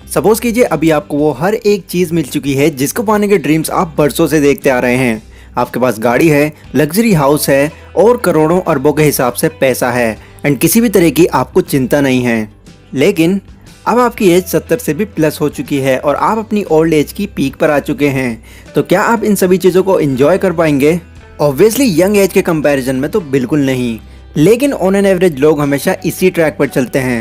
Suppose कीजिए अभी आपको वो हर एक चीज़ मिल चुकी है जिसको पाने के ड्रीम्स आप बरसों से देखते आ रहे हैं। आपके पास गाड़ी है, लग्जरी हाउस है और करोड़ों अरबों के हिसाब से पैसा है एंड किसी भी तरह की आपको चिंता नहीं है। लेकिन अब आपकी एज 70 से भी प्लस हो चुकी है और आप अपनी ओल्ड एज की पीक पर आ चुके हैं। तो क्या आप इन सभी चीज़ों को एंजॉय कर पाएंगे? ऑब्वियसली यंग एज के कंपैरिजन में तो बिल्कुल नहीं, लेकिन ऑन एन एवरेज लोग हमेशा इसी ट्रैक पर चलते हैं।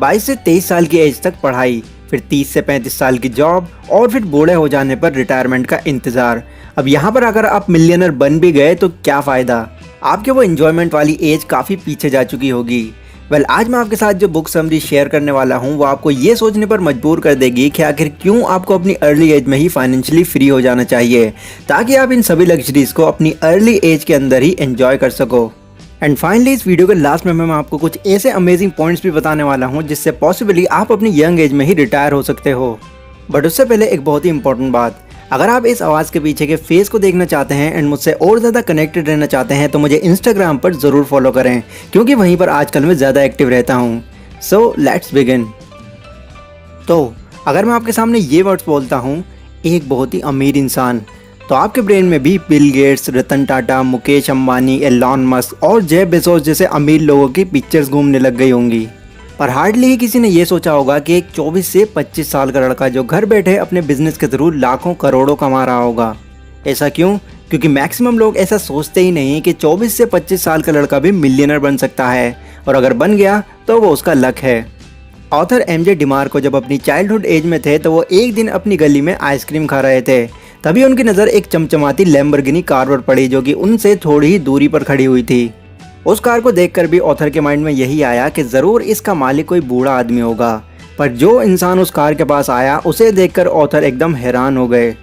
22 से 23 साल की एज तक पढ़ाई, फिर 30 से 35 साल की जॉब और फिर बूढ़े हो जाने पर रिटायरमेंट का इंतज़ार। अब यहाँ पर अगर आप मिलियनर बन भी गए तो क्या फ़ायदा, आपके वो एंजॉयमेंट वाली एज काफ़ी पीछे जा चुकी होगी। आज मैं आपके साथ जो बुक समरी शेयर करने वाला हूँ वो आपको ये सोचने पर मजबूर कर देगी कि आखिर क्यों आपको अपनी अर्ली एज में ही फाइनेंशियली फ्री हो जाना चाहिए, ताकि आप इन सभी लग्जरीज को अपनी अर्ली एज के अंदर ही एंजॉय कर सको। एंड फाइनली इस वीडियो के लास्ट में मैं आपको कुछ ऐसे अमेजिंग पॉइंट्स भी बताने वाला हूँ जिससे पॉसिबली आप अपनी यंग एज में ही रिटायर हो सकते हो। बट उससे पहले एक बहुत ही इंपॉर्टेंट बात, अगर आप इस आवाज़ के पीछे के फेस को देखना चाहते हैं एंड मुझसे और ज़्यादा कनेक्टेड रहना चाहते हैं तो मुझे इंस्टाग्राम पर ज़रूर फॉलो करें, क्योंकि वहीं पर आजकल मैं ज़्यादा एक्टिव रहता हूँ। So let's begin. तो अगर मैं आपके सामने ये वर्ड्स बोलता हूँ, एक बहुत ही अमीर इंसान, तो आपके ब्रेन में भी Bill Gates, Ratan Tata, Mukesh Ambani, Elon Musk और जेफ बेजोस जैसे अमीर लोगों की पिक्चर्स घूमने लग गई होंगी। पर हार्डली ही किसी ने ये सोचा होगा कि एक 24 से 25 साल का लड़का जो घर बैठे अपने बिजनेस के थ्रू लाखों करोड़ों कमा रहा होगा। ऐसा क्यों? क्योंकि मैक्सिमम लोग ऐसा सोचते ही नहीं कि 24 से 25 साल का लड़का भी मिलियनर बन सकता है, और अगर बन गया तो वो उसका लक है। ऑथर एमजे डिमार्को जब अपनी चाइल्डहुड एज में थे तो वो एक दिन अपनी गली में आइसक्रीम खा रहे थे। तभी उनकी नज़र एक चमचमाती लैम्बोर्गिनी कार पर पड़ी जो कि उनसे थोड़ी ही दूरी पर खड़ी हुई थी। उस कार को देखकर भी ऑथर के माइंड में यही आया कि ज़रूर इसका मालिक कोई बूढ़ा आदमी होगा। पर जो इंसान उस कार के पास आया उसे देखकर ऑथर एकदम हैरान हो गए।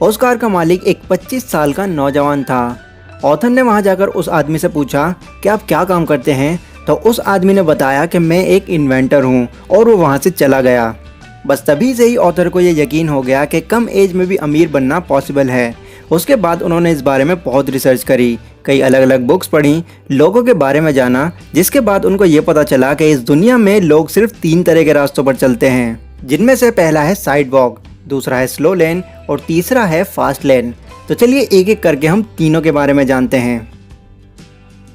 उस कार का मालिक एक 25 साल का नौजवान था। ऑथर ने वहां जाकर उस आदमी से पूछा कि आप क्या काम करते हैं, तो उस आदमी ने बताया कि मैं एक इन्वेंटर हूँ, और वो वहाँ से चला गया। बस तभी से ही ऑथर को ये यकीन हो गया कि कम एज में भी अमीर बनना पॉसिबल है। उसके बाद उन्होंने इस बारे में बहुत रिसर्च करी, कई अलग अलग बुक्स पढ़ी, लोगों के बारे में जाना, जिसके बाद उनको ये पता चला कि इस दुनिया में लोग सिर्फ 3 तरह के रास्तों पर चलते हैं, जिनमें से पहला है साइड वॉक, दूसरा है स्लो लेन और तीसरा है फास्ट लेन। तो चलिए एक एक करके हम तीनों के बारे में जानते हैं।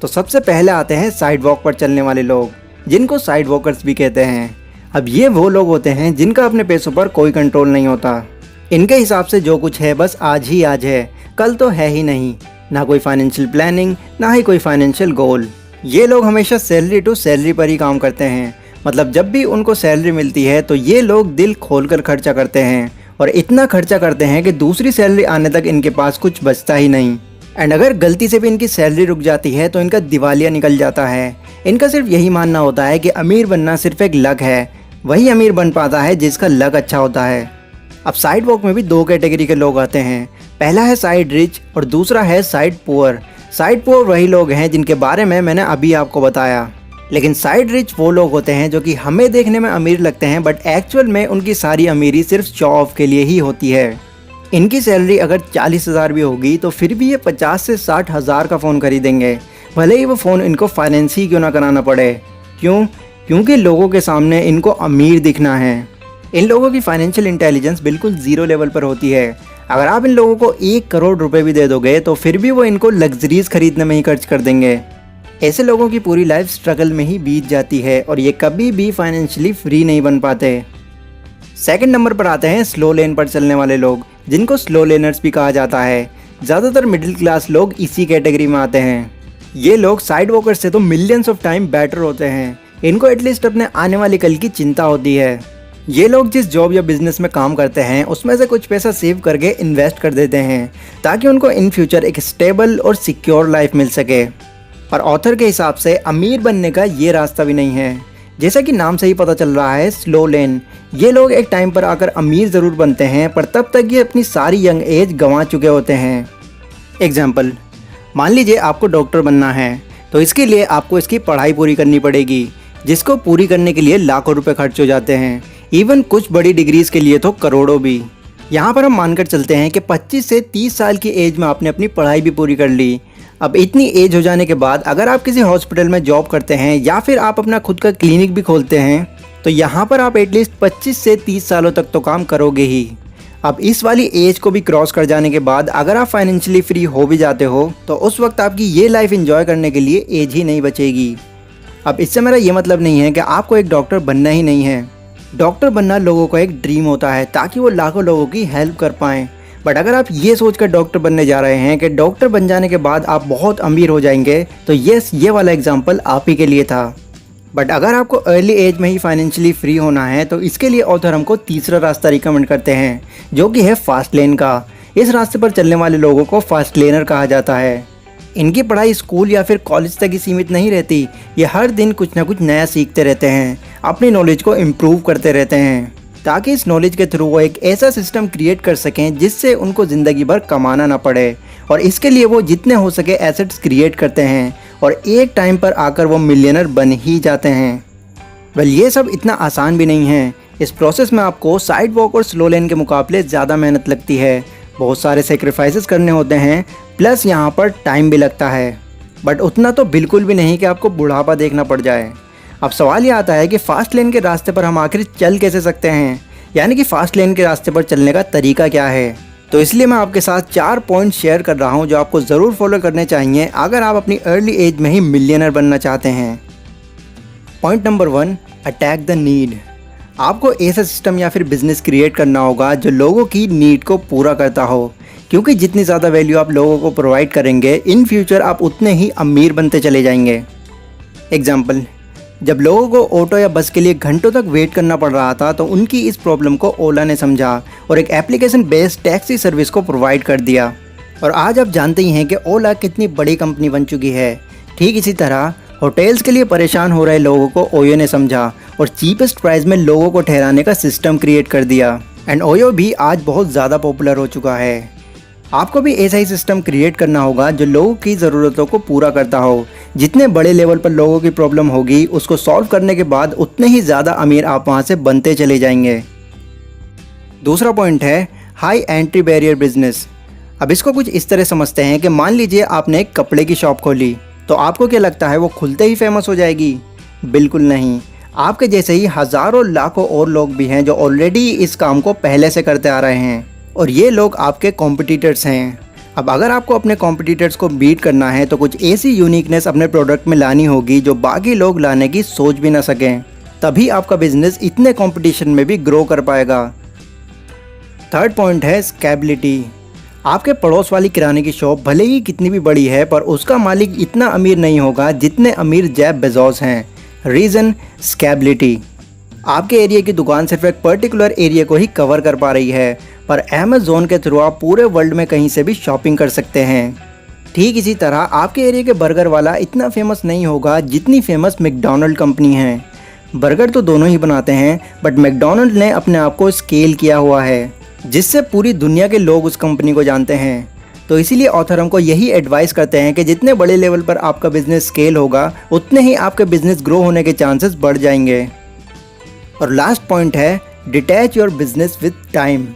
तो सबसे पहले आते हैं साइड वॉक पर चलने वाले लोग, जिनको साइड वॉकर्स भी कहते हैं। अब ये वो लोग होते हैं जिनका अपने पैसों पर कोई कंट्रोल नहीं होता। इनके हिसाब से जो कुछ है बस आज ही आज है, कल तो है ही नहीं। ना कोई फाइनेंशियल प्लानिंग, ना ही कोई फाइनेंशियल गोल। ये लोग हमेशा सैलरी टू सैलरी पर ही काम करते हैं। मतलब जब भी उनको सैलरी मिलती है तो ये लोग दिल खोलकर खर्चा करते हैं, और इतना खर्चा करते हैं कि दूसरी सैलरी आने तक इनके पास कुछ बचता ही नहीं। एंड अगर गलती से भी इनकी सैलरी रुक जाती है तो इनका दिवालिया निकल जाता है। इनका सिर्फ यही मानना होता है कि अमीर बनना सिर्फ एक लक है, वही अमीर बन पाता है जिसका लक अच्छा होता है। अब साइड वॉक में भी 2 कैटेगरी के लोग आते हैं। पहला है साइड रिच और दूसरा है साइड पुअर। साइड पुअर वही लोग हैं जिनके बारे में मैंने अभी आपको बताया, लेकिन साइड रिच वो लोग होते हैं जो कि हमें देखने में अमीर लगते हैं, बट एक्चुअल में उनकी सारी अमीरी सिर्फ शो ऑफ के लिए ही होती है। इनकी सैलरी अगर 40,000 भी होगी तो फिर भी ये 50 से 60 हज़ार का फ़ोन खरीदेंगे, भले ही वो फ़ोन इनको फाइनेंस ही क्यों ना कराना पड़े। क्यों? क्योंकि लोगों के सामने इनको अमीर दिखना है। इन लोगों की फाइनेंशियल इंटेलिजेंस बिल्कुल ज़ीरो लेवल पर होती है। अगर आप इन लोगों को 1 करोड़ रुपए भी दे दोगे तो फिर भी वो इनको लग्जरीज खरीदने में ही खर्च कर देंगे। ऐसे लोगों की पूरी लाइफ स्ट्रगल में ही बीत जाती है और ये कभी भी फाइनेंशियली फ्री नहीं बन पाते। सेकंड नंबर पर आते हैं स्लो लेन पर चलने वाले लोग, जिनको स्लो लेनर्स भी कहा जाता है। ज़्यादातर मिडिल क्लास लोग इसी कैटेगरी में आते हैं। ये लोग साइड वॉकर्स से तो मिलियंस ऑफ टाइम बेटर होते हैं। इनको एटलीस्ट अपने आने वाले कल की चिंता होती है। ये लोग जिस जॉब या बिजनेस में काम करते हैं उसमें से कुछ पैसा सेव करके इन्वेस्ट कर देते हैं, ताकि उनको इन फ्यूचर एक स्टेबल और सिक्योर लाइफ मिल सके। और ऑथर के हिसाब से अमीर बनने का ये रास्ता भी नहीं है। जैसा कि नाम से ही पता चल रहा है, स्लो लेन। ये लोग एक टाइम पर आकर अमीर ज़रूर बनते हैं, पर तब तक ये अपनी सारी यंग एज गंवा चुके होते हैं। एग्जाम्पल, मान लीजिए आपको डॉक्टर बनना है, तो इसके लिए आपको इसकी पढ़ाई पूरी करनी पड़ेगी, जिसको पूरी करने के लिए लाखों रुपए खर्च हो जाते हैं। इवन कुछ बड़ी डिग्रीज के लिए तो करोड़ों भी। यहाँ पर हम मानकर चलते हैं कि 25 से 30 साल की एज में आपने अपनी पढ़ाई भी पूरी कर ली। अब इतनी एज हो जाने के बाद अगर आप किसी हॉस्पिटल में जॉब करते हैं या फिर आप अपना खुद का क्लिनिक भी खोलते हैं तो यहाँ पर आप एटलीस्ट 25 से 30 सालों तक तो काम करोगे ही। अब इस वाली एज को भी क्रॉस कर जाने के बाद अगर आप फाइनेंशियली फ्री हो भी जाते हो तो उस वक्त आपकी ये लाइफ एंजॉय करने के लिए एज ही नहीं बचेगी। अब इससे मेरा ये मतलब नहीं है कि आपको एक डॉक्टर बनना ही नहीं है। डॉक्टर बनना लोगों का एक ड्रीम होता है ताकि वो लाखों लोगों की हेल्प कर पाएँ। बट अगर आप ये सोचकर डॉक्टर बनने जा रहे हैं कि डॉक्टर बन जाने के बाद आप बहुत अमीर हो जाएंगे तो यस, ये वाला एग्जाम्पल आप ही के लिए था। बट अगर आपको अर्ली एज में ही फाइनेंशियली फ्री होना है तो इसके लिए ऑथर हमको तीसरा रास्ता रिकमेंड करते हैं जो कि है फास्ट लेन का। इस रास्ते पर चलने वाले लोगों को फास्ट लेनर कहा जाता है। इनकी पढ़ाई स्कूल या फिर कॉलेज तक ही सीमित नहीं रहती, ये हर दिन कुछ ना कुछ नया सीखते रहते हैं, अपनी नॉलेज को इम्प्रूव करते रहते हैं ताकि इस नॉलेज के थ्रू वो एक ऐसा सिस्टम क्रिएट कर सकें जिससे उनको ज़िंदगी भर कमाना ना पड़े। और इसके लिए वो जितने हो सके एसेट्स क्रिएट करते हैं और एक टाइम पर आकर वो मिलियनर बन ही जाते हैं। वेल, ये सब इतना आसान भी नहीं है। इस प्रोसेस में आपको साइड वॉक और स्लो लेन के मुकाबले ज़्यादा मेहनत लगती है, बहुत सारे सेक्रीफाइसेस करने होते हैं, प्लस यहाँ पर टाइम भी लगता है। बट उतना तो बिल्कुल भी नहीं कि आपको बुढ़ापा देखना पड़ जाए। अब सवाल ये आता है कि फ़ास्ट लेन के रास्ते पर हम आखिर चल कैसे सकते हैं, यानी कि फ़ास्ट लेन के रास्ते पर चलने का तरीका क्या है। तो इसलिए मैं आपके साथ 4 पॉइंट शेयर कर रहा हूँ जो आपको ज़रूर फॉलो करने चाहिए अगर आप अपनी अर्ली एज में ही मिलियनर बनना चाहते हैं। Point number 1, attack the need. आपको ऐसा सिस्टम या फिर बिजनेस क्रिएट करना होगा जो लोगों की नीड को पूरा करता हो, क्योंकि जितनी ज़्यादा वैल्यू आप लोगों को प्रोवाइड करेंगे इन फ्यूचर आप उतने ही अमीर बनते चले जाएंगे। एग्जाम्पल, जब लोगों को ऑटो या बस के लिए घंटों तक वेट करना पड़ रहा था तो उनकी इस प्रॉब्लम को ओला ने समझा और एक एप्लीकेशन बेस्ड टैक्सी सर्विस को प्रोवाइड कर दिया। और आज आप जानते ही हैं कि ओला कितनी बड़ी कंपनी बन चुकी है। ठीक इसी तरह होटल्स के लिए परेशान हो रहे लोगों को ओयो ने समझा और चीपेस्ट प्राइस में लोगों को ठहराने का सिस्टम क्रिएट कर दिया। एंड ओयो भी आज बहुत ज़्यादा पॉपुलर हो चुका है। आपको भी ऐसा ही सिस्टम क्रिएट करना होगा जो लोगों की ज़रूरतों को पूरा करता हो। जितने बड़े लेवल पर लोगों की प्रॉब्लम होगी उसको सॉल्व करने के बाद उतने ही ज़्यादा अमीर आप वहाँ से बनते चले जाएंगे। दूसरा पॉइंट है हाई एंट्री बैरियर बिजनेस। अब इसको कुछ इस तरह समझते हैं कि मान लीजिए आपने एक कपड़े की शॉप खोली तो आपको क्या लगता है वो खुलते ही फेमस हो जाएगी? बिल्कुल नहीं। आपके जैसे ही हज़ारों लाखों और लोग भी हैं जो ऑलरेडी इस काम को पहले से करते आ रहे हैं और ये लोग आपके कॉम्पिटिटर्स हैं। अब अगर आपको अपने कॉम्पिटिटर्स को बीट करना है तो कुछ ऐसी यूनिकनेस अपने प्रोडक्ट में लानी होगी जो बाकी लोग लाने की सोच भी ना सकें, तभी आपका बिजनेस इतने कंपटीशन में भी ग्रो कर पाएगा। थर्ड पॉइंट है स्केलेबिलिटी। आपके पड़ोस वाली किराने की शॉप भले ही कितनी भी बड़ी है पर उसका मालिक इतना अमीर नहीं होगा जितने अमीर जेफ बेजोस हैं। Reason scalability. आपके एरिया की दुकान सिर्फ एक पर्टिकुलर एरिया को ही कवर कर पा रही है, पर अमेज़न के थ्रू आप पूरे वर्ल्ड में कहीं से भी शॉपिंग कर सकते हैं। ठीक इसी तरह आपके एरिया के बर्गर वाला इतना फेमस नहीं होगा जितनी फेमस मैकडॉनल्ड कंपनी है। बर्गर तो दोनों ही बनाते हैं बट मैकडॉनल्ड ने अपने आप को स्केल किया हुआ है जिससे पूरी दुनिया के लोग उस कंपनी को जानते हैं। तो इसीलिए ऑथर हमको यही एडवाइस करते हैं कि जितने बड़े लेवल पर आपका बिजनेस स्केल होगा उतने ही आपके बिजनेस ग्रो होने के चांसेस बढ़ जाएंगे। और लास्ट पॉइंट है detach your business with time.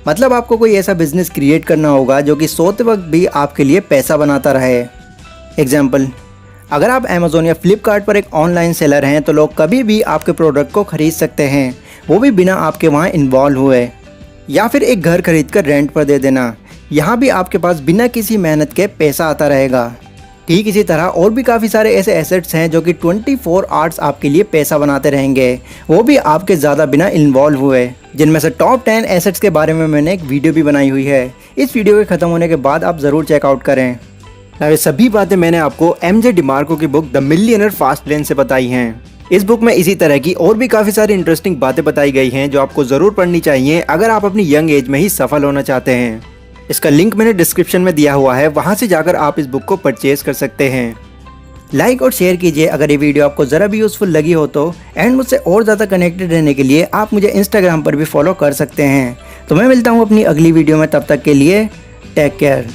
मतलब आपको कोई ऐसा बिजनेस क्रिएट करना होगा जो कि सोते वक्त भी आपके लिए पैसा बनाता रहे। एग्जाम्पल, अगर आप अमेज़न या फ्लिपकार्ट पर एक ऑनलाइन सेलर हैं तो लोग कभी भी आपके प्रोडक्ट को खरीद सकते हैं, वो भी बिना आपके वहाँ इन्वॉल्व हुए। या फिर एक घर खरीद कर रेंट पर दे देना, यहाँ भी आपके पास बिना किसी मेहनत के पैसा आता रहेगा। ठीक इसी तरह और भी काफ़ी सारे ऐसे एसेट्स हैं जो कि 24 आवर्स आपके लिए पैसा बनाते रहेंगे, वो भी आपके ज़्यादा बिना इन्वॉल्व हुए। जिनमें से टॉप 10 एसेट्स के बारे में मैंने एक वीडियो भी बनाई हुई है। इस वीडियो के ख़त्म होने के बाद आप ज़रूर चेकआउट करें। ये सभी बातें मैंने आपको एमजे डिमार्को की book the millionaire fast lane से बताई हैं। इस बुक में इसी तरह की और भी काफ़ी सारी इंटरेस्टिंग बातें बताई गई हैं जो आपको ज़रूर पढ़नी चाहिए अगर आप अपनी यंग एज में ही सफल होना चाहते हैं। इसका लिंक मैंने डिस्क्रिप्शन में दिया हुआ है, वहाँ से जाकर आप इस बुक को परचेज कर सकते हैं। लाइक और शेयर कीजिए अगर ये वीडियो आपको ज़रा भी यूज़फुल लगी हो तो। एंड मुझसे और ज़्यादा कनेक्टेड रहने के लिए आप मुझे इंस्टाग्राम पर भी फॉलो कर सकते हैं। तो मैं मिलता हूँ अपनी अगली वीडियो में, तब तक के लिए टेक केयर।